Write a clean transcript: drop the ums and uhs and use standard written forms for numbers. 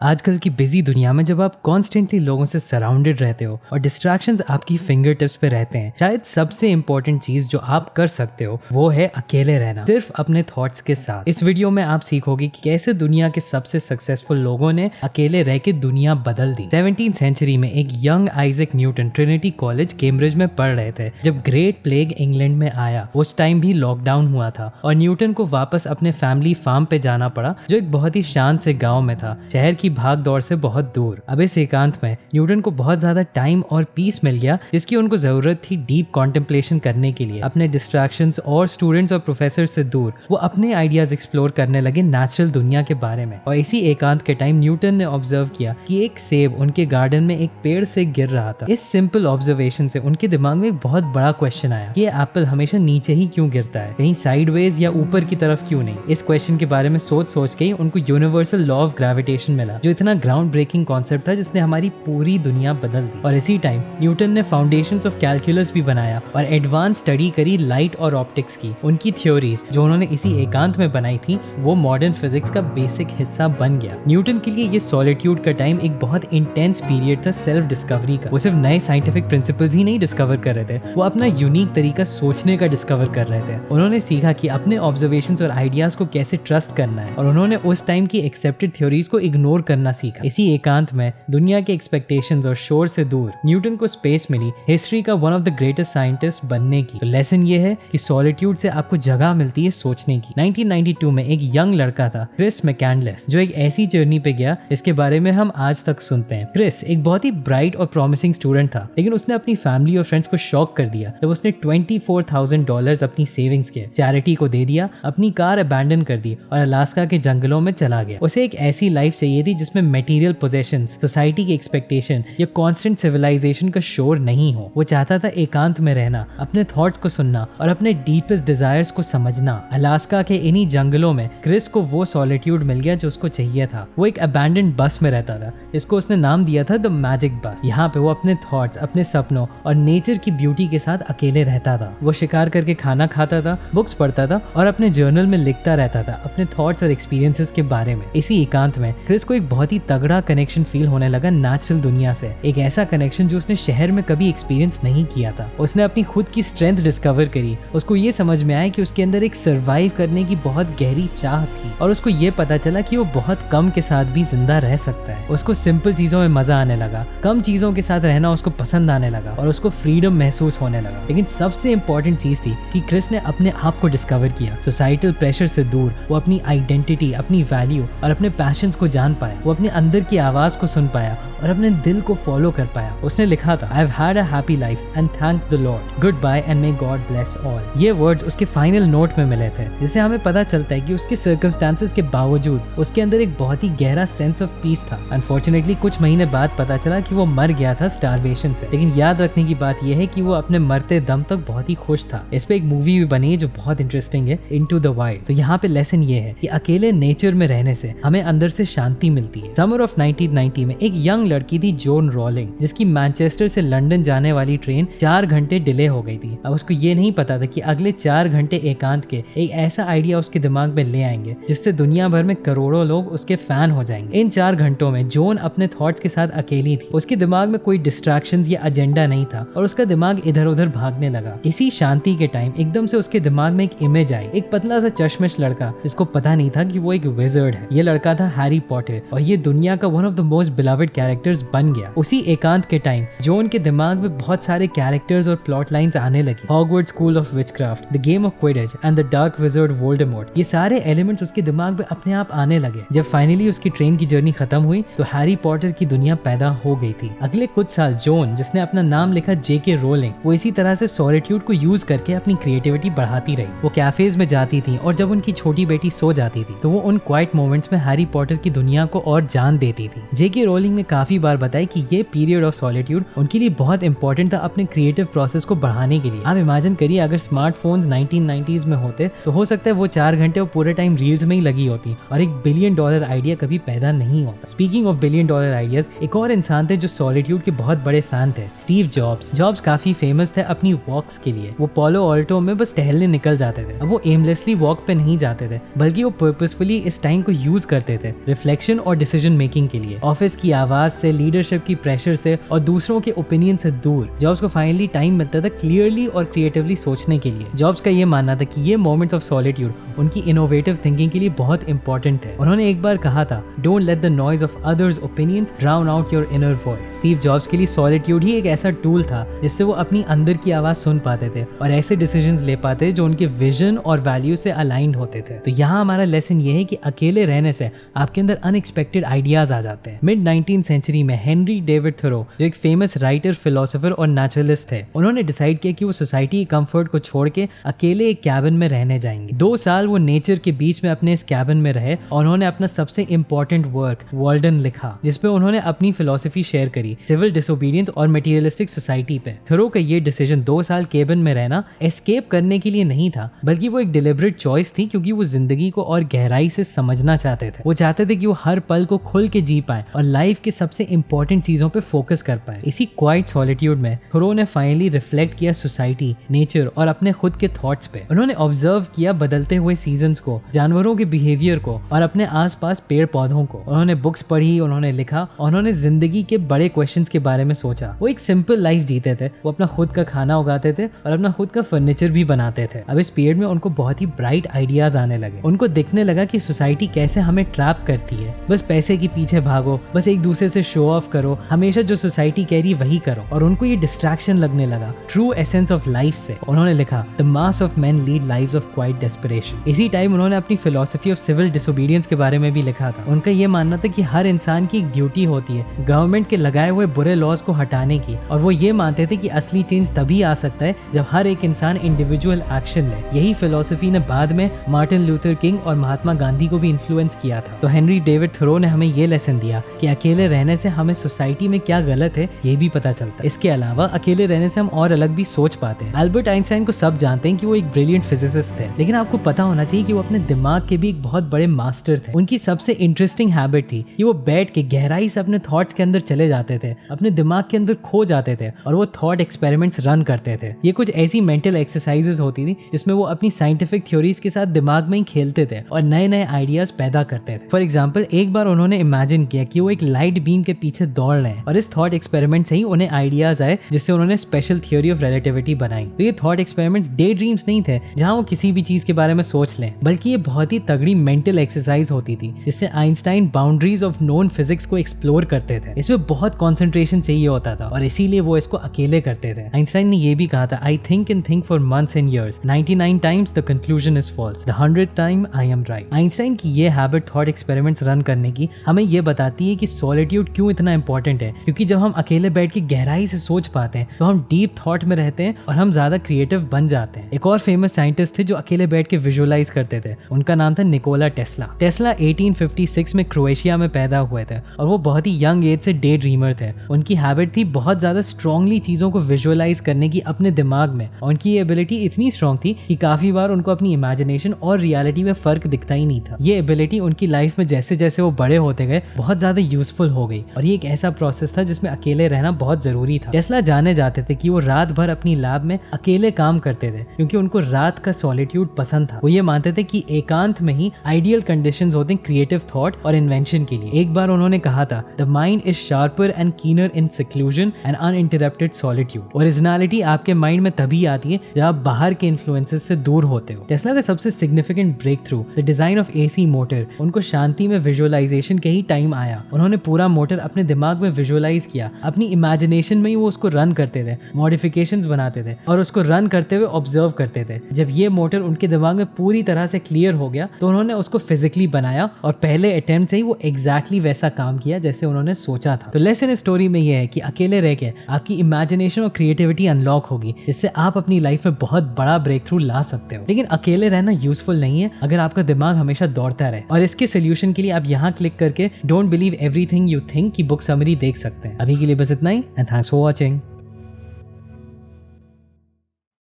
आजकल की बिजी दुनिया में जब आप कॉन्स्टेंटली लोगों से सराउंडेड रहते हो और डिस्ट्रैक्शंस आपकी फिंगर टिप्स पे रहते हैं, शायद सबसे इंपॉर्टेंट चीज जो आप कर सकते हो वो है अकेले रहना, सिर्फ अपने थॉट्स के साथ। इस वीडियो में आप सीखोगे कि कैसे दुनिया के सबसे सक्सेसफुल लोगों ने अकेले रह के दुनिया बदल दी। 17th सेंचुरी में एक young Isaac Newton Trinity college Cambridge में पढ़ रहे थे जब ग्रेट प्लेग इंग्लैंड में आया। उस टाइम भी लॉकडाउन हुआ था और न्यूटन को वापस अपने फैमिली फार्म पे जाना पड़ा जो एक बहुत ही शांत से गाँव में था, शहर की भाग दौड़ से बहुत दूर। अब इस एकांत में न्यूटन को बहुत ज्यादा टाइम और पीस मिल गया जिसकी उनको जरूरत थी डीप कॉन्टेम्पलेशन करने के लिए। अपने डिस्ट्रैक्शंस और स्टूडेंट्स और प्रोफेसर से दूर वो अपने आइडियाज एक्सप्लोर करने लगे नेचुरल दुनिया के बारे में। और इसी एकांत के टाइम न्यूटन ने ऑब्जर्व किया कि एक सेब उनके गार्डन में एक पेड़ से गिर रहा था। इस सिंपल ऑब्जर्वेशन से उनके दिमाग में एक बहुत बड़ा क्वेश्चन आया कि ये एप्पल हमेशा नीचे ही क्यों गिरता है, कहीं साइडवेज या ऊपर की तरफ क्यों नहीं। इस क्वेश्चन के बारे में सोच के ही उनको यूनिवर्सल लॉ ऑफ ग्रेविटेशन मिला जो इतना ग्राउंड ब्रेकिंग कॉन्सेप्ट था जिसने हमारी पूरी दुनिया बदल दी। और इसी टाइम न्यूटन ने फाउंडेशंस ऑफ कैलकुलस भी बनाया और एडवांस स्टडी करी लाइट और ऑप्टिक्स की। उनकी थ्योरीज जो उन्होंने इसी एकांत में बनाई थी वो मॉडर्न फिजिक्स का बेसिक हिस्सा बन गया। न्यूटन के लिए ये सॉलिट्यूड का टाइम एक बहुत इंटेंस पीरियड था सेल्फ डिस्कवरी का। वो सिर्फ नए साइंटिफिक प्रिंसिपल्स ही नहीं डिस्कवर कर रहे थे, वो अपना यूनिक तरीका सोचने का डिस्कवर कर रहे थे। उन्होंने सीखा कि अपने ऑब्जर्वेशंस और आइडियाज को कैसे ट्रस्ट करना है और उन्होंने उस टाइम की एक्सेप्टेड थ्योरीज को इग्नोर करना सीखा। इसी एकांत में दुनिया के एक्सपेक्टेशंस और शोर से दूर न्यूटन को स्पेस मिली हिस्ट्री का one of the greatest scientist बनने की। तो लेसन ये है कि सॉलिट्यूड से आपको जगह मिलती है सोचने की। 1992 में एक यंग लड़का था क्रिस मैकैंडलेस जो एक ऐसी जर्नी पे गया जिसके बारे में हम आज तक सुनते हैं। क्रिस एक बहुत ही ब्राइट और प्रॉमिसिंग स्टूडेंट था, लेकिन उसने अपनी फैमिली और फ्रेंड्स को शॉक कर दिया जब उसने $24,000 अपनी सेविंग्स के चैरिटी को दे दिया, अपनी कार अबैंडन कर दी और अलास्का के जंगलों में चला गया। उसे एक ऐसी लाइफ चाहिए थी जिसमें मटेरियल पोजेशंस, सोसाइटी की एक्सपेक्टेशन या कांस्टेंट सिविलाइजेशन का शोर नहीं हो। वो चाहता था एकांत में रहना, अपने थॉट्स को सुनना और अपने डीपेस्ट डिजायर्स को समझना। अलास्का के इन्हीं जंगलों में क्रिस को वो सॉलिट्यूड मिल गया जो उसको चाहिए था। वो एक अबैंडन्ड बस में रहता था जिसको उसने नाम दिया था द मैजिक बस। यहाँ पे वो अपने थॉट्स, अपने सपनों और नेचर की ब्यूटी के साथ अकेले रहता था। वो शिकार करके खाना खाता था, बुक्स पढ़ता था और अपने जर्नल में लिखता रहता था अपने थॉट्स और एक्सपीरियंसेस के बारे में। इसी एकांत में क्रिस को एक बहुत ही तगड़ा कनेक्शन फील होने लगा नेचुरल दुनिया से, एक ऐसा कनेक्शन जो उसने शहर में कभी एक्सपीरियंस नहीं किया था। उसने अपनी खुद की स्ट्रेंथ डिस्कवर करी। उसको ये समझ में आया कि उसके अंदर एक सर्वाइव करने की बहुत गहरी चाह थी और उसको ये पता चला कि वो बहुत कम के साथ भी जिंदा रह सकता है। उसको सिंपल चीजों में मजा आने लगा, कम चीजों के साथ रहना उसको पसंद आने लगा और उसको फ्रीडम महसूस होने लगा। लेकिन सबसे इंपॉर्टेंट चीज थी कि क्रिस ने अपने आप को डिस्कवर किया। सोसाइटल प्रेशर से दूर वो अपनी आइडेंटिटी, अपनी वैल्यू और अपने पैशंस को जान पाया। वो अपने अंदर की आवाज को सुन पाया और अपने दिल को फॉलो कर पाया। उसने लिखा था, I've had a happy life and thank the Lord. Goodbye and may God bless all. ये वर्ड्स उसके फाइनल नोट में मिले थे, जिससे हमें पता चलता है कि उसके सर्कमस्टांसेस के बावजूद उसके अंदर एक बहुत ही गहरा सेंस ऑफ पीस था। अनफॉर्चुनेटली कुछ महीने बाद पता चला कि वो मर गया था स्टारवेशन से, लेकिन याद रखने की बात यह है कि वो अपने मरते दम तक बहुत ही खुश था। इस पे एक मूवी भी बनी है जो बहुत इंटरेस्टिंग है, इनटू द वाइल्ड। तो यहाँ पे लेसन ये है कि अकेले नेचर में रहने से हमें अंदर से शांति मिलती है। समर ऑफ 1990 में एक यंग लड़की थी जोन रॉलिंग, जिसकी मैनचेस्टर से लंदन जाने वाली ट्रेन 4 घंटे डिले हो गई थी। अब उसको ये नहीं पता था कि अगले 4 घंटे एकांत के एक ऐसा आइडिया उसके दिमाग में ले आएंगे जिससे दुनिया भर में करोड़ों लोग उसके फैन हो जाएंगे। इन 4 घंटों में जोन अपने थॉट्स के साथ अकेली थी। उसके दिमाग में कोई डिस्ट्रैक्शंस या एजेंडा नहीं था और उसका दिमाग इधर उधर भागने लगा। इसी शांति के टाइम एकदम से उसके दिमाग में एक इमेज आई, एक पतला सा चश्मिश लड़का जिसको पता नहीं था कि वो एक विज़र्ड है। ये लड़का था हैरी पॉटर और ये दुनिया का one of the most beloved characters बन गया। उसी एकांत के टाइम जोन के दिमाग में बहुत सारे कैरेक्टर्स और प्लॉट लाइंस आने लगी। Hogwarts school of witchcraft, the game of Quidditch and the dark wizard Voldemort, ये सारे एलिमेंट्स उसके दिमाग में अपने आप आने लगे। जब फाइनली उसकी ट्रेन की जर्नी खत्म हुई तो हैरी पॉटर की दुनिया पैदा हो गई थी। अगले कुछ साल जोन, जिसने अपना नाम लिखा जेके रोलिंग, वो इसी तरह से सॉलिट्यूड को यूज करके अपनी क्रिएटिविटी बढ़ाती रही। वो कैफेज में जाती थी और जब उनकी छोटी बेटी सो जाती थी तो वो उन क्वाइट मोमेंट्स में हैरी पॉटर की दुनिया को और जान देती थी। जेके रोलिंग ने काफी बार बताया कि ये पीरियड ऑफ सॉलिट्यूड उनके लिए बहुत इंपॉर्टेंट था अपने क्रिएटिव प्रोसेस को बढ़ाने के लिए। आप इमेजिन करिए अगर स्मार्टफोन्स 1990s में होते तो हो सकता है वो 4 घंटे वो पूरे टाइम रील्स में ही लगी होती और एक $1 बिलियन आइडिया कभी पैदा नहीं होता। स्पीकिंग ऑफ $1 बिलियन आइडियाज, एक और इंसान थे जो सॉलिट्यूड के बहुत बड़े फैन थे, स्टीव जॉब्स। जॉब्स काफी फेमस थे अपनी वॉक्स के लिए। वो पोलो ऑल्टो में बस टहलने निकल जाते थे। अब वो एमलेसली वॉक पे नहीं जाते थे बल्कि वो पर्पसफुली इस टाइम को यूज करते थे रिफ्लेक्शन और डिसीजन मेकिंग के लिए। ऑफिस की आवाज से, लीडरशिप की प्रेशर से और दूसरों के ओपिनियन से दूर जॉब्स को फाइनली टाइम मिलता था क्लियरली और क्रिएटिवली सोचने के लिए। जॉब्स का ये मानना था कि ये मोमेंट्स ऑफ सॉलिट्यूड उनकी इनोवेटिव थिंकिंग के लिए बहुत इंपॉर्टेंट है। उन्होंने एक बार कहा था, don't let the noise of others opinions drown out your inner voice. Steve jobs के लिए सॉलिट्यूड ही एक ऐसा टूल था जिससे वो अपनी अंदर की आवाज सुन पाते थे और ऐसे डिसीजंस ले पाते जो उनके विजन और वैल्यू से अलाइंड होते थे। तो यहाँ हमारा लेसन ये है कि अकेले रहने से आपके अंदर अनएक्सपेक्टेड आइडियाज आ जाते हैं। मिड 19th सेंचुरी में हेनरी डेविड थोरो, जो एक फेमस राइटर, फिलोसोफर और नेचुरलिस्ट थे, उन्होंने डिसाइड किया कि वो सोसाइटी के कंफर्ट को छोड़ के अकेले एक कैबिन में रहने जाएंगे। 2 साल वो नेचर के बीच में अपने इस कैबिन में रहे और उन्होंने अपना सबसे इंपॉर्टेंट वर्क वर्ल्डन लिखा, जिसपे उन्होंने अपनी फिलोसफी शेयर करी सिविल डिसोबीडियंस और मटेरियलिस्टिक सोसाइटी पे। थोरो का ये डिसीजन 2 साल केबिन में रहना एस्केप करने के लिए नहीं था, बल्कि वो एक डिलिबरेट चॉइस थी, क्योंकि वो जिंदगी को और गहराई से समझना चाहते थे। वो चाहते थे कि वो हर पल को खुल के जी पाए और लाइफ के सबसे इंपॉर्टेंट चीजों पे फोकस कर पाए। इसी क्वाइट सॉलिट्यूड में थोरो ने फाइनली रिफ्लेक्ट किया सोसाइटी, नेचर और अपने खुद के थॉट्स पे। उन्होंने ऑब्जर्व किया बदलते हुए सीजन्स को, जानवरों के बिहेवियर को और अपने आसपास पेड़ पौधों को। उन्होंने बुक्स पढ़ी, उन्होंने लिखा और उन्होंने जिंदगी के बड़े क्वेश्चंस के बारे में सोचा। वो एक सिंपल लाइफ जीते थे, वो अपना खुद का खाना उगाते थे और अपना खुद का फर्नीचर भी बनाते थे। अब इस पीरियड में उनको बहुत ही ब्राइट आइडियाज आने लगे। उनको दिखने लगा कि सोसाइटी कैसे हमें ट्रैप करती है, बस पैसे के पीछे भागो, बस एक दूसरे से शो ऑफ करो, हमेशा जो सोसाइटी कह रही वही करो। और उनको ये डिस्ट्रैक्शन लगने लगा ट्रू एसेंस ऑफ लाइफ से। उन्होंने लिखा, the mass of main lead lives of quite desperation. इसी टाइम उन्होंने अपनी फिलोसफी ऑफ सिविल डिसोबीडियंस के बारे में भी लिखा था। उनका ये मानना था कि हर इंसान की एक ड्यूटी होती है गवर्नमेंट के लगाए हुए बुरे लॉज को हटाने की, और वो ये मानते थे कि असली चेंज तभी आ सकता है जब हर एक इंसान इंडिविजुअल एक्शन ले। यही फिलोसफी ने बाद में मार्टिन लूथर किंग और महात्मा गांधी को भी इन्फ्लुएंस किया था। तो हेनरी डेविड थोरो ने हमें ये लेसन दिया कि अकेले रहने से हमें सोसाइटी में क्या गलत है ये भी पता चलता है। इसके अलावा अकेले रहने से हम और अलग भी सोच पाते हैं। अल्बर्ट आइंस्टाइन को सब जानते हैं कि वो एक ब्रिलियंट फिजिसिस्ट थे, लेकिन आपको पता होना चाहिए कि वो अपने दिमाग के भी एक बहुत बड़े मास्टर थे। उनकी सबसे इंटरेस्टिंग हैबिट थी कि वो बैठ के गहराई से अपने थॉट्स के अंदर चले जाते थे, अपने दिमाग के अंदर खो जाते थे और वो थॉट एक्सपेरिमेंट्स रन करते थे। ये कुछ ऐसी मेंटल एक्सरसाइजेस होती थी जिसमें वो अपनी साइंटिफिक थ्योरीज के साथ दिमाग में ही खेलते थे और नए नए आइडियाज पैदा करते थे। फॉर एग्जाम्पल, एक बार उन्होंने इमेजिन किया कि वो एक लाइट बीम के पीछे दौड़ रहे हैं और इस थॉट एक्सपेरिमेंट से ही उन्हें आइडियाज आए, जिससे उन्होंने स्पेशल थ्योरी ऑफ रिलेटिविटी बनाई। तो ये थॉट एक्सपेरिमेंट्स डे ड्रीम्स नहीं थे जहां वो किसी भी चीज के बारे में सोच लें, बल्कि ये बहुत ही तगड़ी मेंटल एक्सरसाइज होती थी जिससे Einstein boundaries of known physics को एक्सप्लोर करते थे। इसमें बहुत कॉन्सेंट्रेशन चाहिए होता था और इसीलिए वो इसको अकेले करते थे। आइंस्टाइन ने ये भी कहा था, I think and think for months and years, 99 times the conclusion is false, the 100th time I am right। Einstein की ये हैबिट थॉट एक्सपेरिमेंट्स रन करने की हमें ये बताती है कि सॉलिट्यूड क्यों इतना इंपॉर्टेंट है, क्योंकि जब हम अकेले बैठ के गहराई से सोच पाते हैं तो हम डीप थॉट में रहते हैं और हम ज्यादा क्रिएटिव बन जाते हैं। एक और फेमस साइंटिस्ट थे जो अकेले बैठ के विजुअलाइज करते थे, उनका नाम था निकोला टेस्ला। टेस्ला 1856 में क्रोएशिया में पैदा हुए थे और वो बहुत ही यंग एज से डे ड्रीमर थे। उनकी हैबिट थी बहुत ज्यादा स्ट्रांगली चीजों को विजुअलाइज करने की अपने दिमाग में, और उनकी ये एबिलिटी इतनी स्ट्रांग थी कि काफी बार उनको अपनी इमेजिनेशन और रियलिटी में फर्क दिखता ही नहीं था। ये एबिलिटी उनकी लाइफ में जैसे जैसे वो बड़े होते गए बहुत ज्यादा यूजफुल हो गई, और ये एक ऐसा प्रोसेस था जिसमें अकेले रहना बहुत जरूरी था। टेस्ला जाने जाते थे कि वो रात भर अपनी लैब में अकेले काम करते थे क्योंकि उनको रात का सॉलिट्यूड पसंद था। वो ये मानते थे कि एकांत में ही आइडियल कंडीशंस होते हैं क्रिएटिव थॉट और इन्वेंशन के लिए। एक बार उन्होंने कहा था, the mind is sharper and keener in seclusion and uninterrupted solitude. Originality आपके माइंड में तभी आती है जब आप बाहर के इन्फ्लुएंसेस से दूर होते हो। टेस्ला का सबसे significant breakthrough, the design of AC motor, उनको शांति में विजुअलाइजेशन के ही टाइम आया। उन्होंने पूरा मोटर अपने दिमाग में विजुअलाइज किया, अपनी इमेजिनेशन में ही वो उसको रन करते थे, मॉडिफिकेशंस बनाते थे और उसको रन करते हुए ऑब्जर्व करते थे। जब ये मोटर उनके दिमाग में पूरी तरह से क्लियर हो गया तो उन्होंने उसको फिजिकली बनाया और पहले अटेम्प्ट से ही वो एग्जैक्टली वैसा काम किया जैसे उन्होंने सोचा था। तो लेसन इस स्टोरी में ये है कि अकेले रह के आपकी इमेजिनेशन और क्रिएटिविटी अनलॉक होगी, जिससे आप अपनी लाइफ में बहुत बड़ा ब्रेक थ्रू ला सकते हो। लेकिन अकेले रहना यूजफुल नहीं है अगर आपका दिमाग हमेशा दौड़ता रहे, और इसके सोल्यूशन के लिए आप यहाँ क्लिक करके don't believe everything you think की बुक समरी देख सकते हैं। अभी के लिए बस इतना ही, एंड थैंक्स फॉर वॉचिंग।